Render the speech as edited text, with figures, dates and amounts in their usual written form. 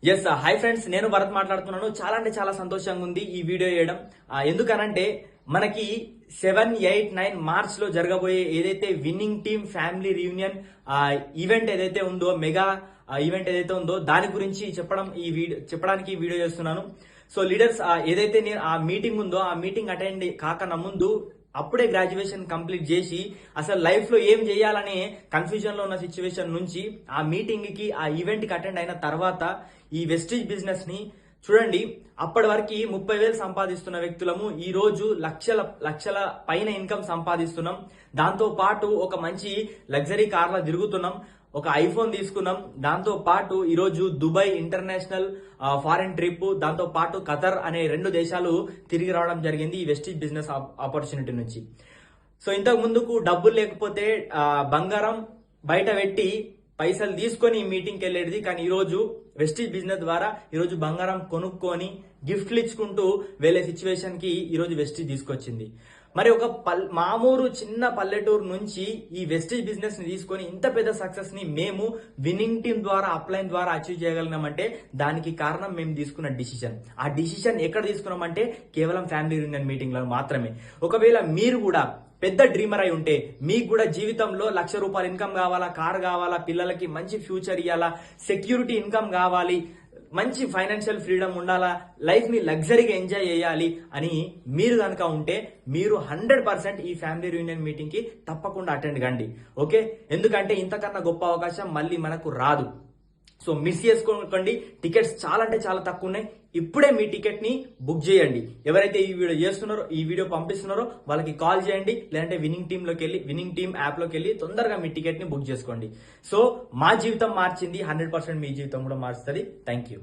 Yes hi friends, నేను భరత్ మాట్లాడుతున్నాను. చాలా అంటే చాలా సంతోషంగా ఉంది ఈ వీడియో చేయడం. ఎందుకనంటే మనకి 7, 8, 9 మార్చ్ లో జరగబోయే ఏదైతే winning team family reunion event ఏదైతే ఉందో, మెగా ఈవెంట్ ఏదైతే ఉందో దాని గురించి చెప్పడానికి ఈ వీడియో చేస్తున్నాను. సో లీడర్స్, ఏదైతే నేను ఆ మీటింగ్ ఉందో ఆ మీటింగ్ అటెండ్ కాకన్నా ముందు అప్పుడే గ్రాడ్యుయేషన్ కంప్లీట్ చేసి అసలు లైఫ్ లో ఏం చేయాలనే కన్ఫ్యూజన్ లో ఉన్న సిచ్యువేషన్ నుంచి ఆ మీటింగ్ కి ఆ ఈవెంట్ కి అటెండ్ అయిన తర్వాత ఈ వెస్టీజ్ బిజినెస్ ని చూడండి. అప్పటి వరకు 30,000 సంపాదిస్తున్న వ్యక్తులము ఈ రోజు లక్షల పైన ఇన్కమ్ సంపాదిస్తున్నాం. దాంతో పాటు ఒక మంచి లగ్జరీ కార్లో తిరుగుతున్నాం, ఒక ఐఫోన్ తీసుకున్నాం. దాంతో పాటు ఈరోజు దుబాయ్ ఇంటర్నేషనల్ ఫారెన్ ట్రిప్, దాంతో పాటు ఖతర్ అనే 2 దేశాలు తిరిగి రావడం జరిగింది ఈ వెస్టీజ్ బిజినెస్ ఆపర్చునిటీ నుంచి. సో ఇంతకు ముందుకు డబ్బులు లేకపోతే బంగారం బయట పెట్టి పైసలు తీసుకొని ఈ మీటింగ్కి వెళ్ళేది. కానీ ఈరోజు వెస్టీజ్ బిజినెస్ ద్వారా ఈరోజు బంగారం కొనుక్కొని గిఫ్ట్లు ఇచ్చుకుంటూ వెళ్ళే సిచ్యువేషన్ కి ఈరోజు వెస్టీజ్ తీసుకొచ్చింది. మరి ఒక మామూలు చిన్న పల్లెటూరు నుంచి ఈ వెస్టీజ్ బిజినెస్ ని తీసుకొని ఇంత పెద్ద సక్సెస్ ని మేము విన్నింగ్ టీమ్ ద్వారా అప్లైన్ ద్వారా అచీవ్ చేయగలిగినామంటే దానికి కారణం మేము తీసుకున్న డిసిషన్. ఆ డిసిషన్ ఎక్కడ తీసుకున్నామంటే కేవలం ఫ్యామిలీ యూనియన్ మీటింగ్ లో మాత్రమే. ఒకవేళ మీరు కూడా పెద్ద డ్రీమర్ అయి ఉంటే, మీకు కూడా జీవితంలో ₹1,00,000 ఇన్కమ్ కావాలా, కార్ కావాలా, పిల్లలకి మంచి ఫ్యూచర్ ఇవ్వాలా, సెక్యూరిటీ ఇన్కమ్ కావాలి, మంచి ఫైనాన్షియల్ ఫ్రీడమ్ ఉండాలా, లైఫ్ ని లగ్జరీగా ఎంజాయ్ చేయాలి అని మీరు కనుక ఉంటే మీరు 100% ఈ ఫ్యామిలీ రీయూనియన్ మీటింగ్ కి తప్పకుండా అటెండ్ కండి. ఓకే, ఎందుకంటే ఇంతకన్నా గొప్ప అవకాశం మళ్ళీ మనకు రాదు. సో మిస్ చేసుకోకండి. టికెట్స్ చాలా అంటే చాలా తక్కువ ఉన్నాయి. ఇప్పుడే మీ టికెట్ ని బుక్ చేయండి. ఎవరైతే ఈ వీడియో చేస్తున్నారో, ఈ వీడియో పంపిస్తున్నారో వాళ్ళకి కాల్ చేయండి, లేదంటే విన్నింగ్ టీమ్ యాప్ లోకి వెళ్ళి తొందరగా మీ టికెట్ ని బుక్ చేసుకోండి. సో మా జీవితం మార్చింది, 100% మీ జీవితం కూడా మారుస్తుంది. Thank you.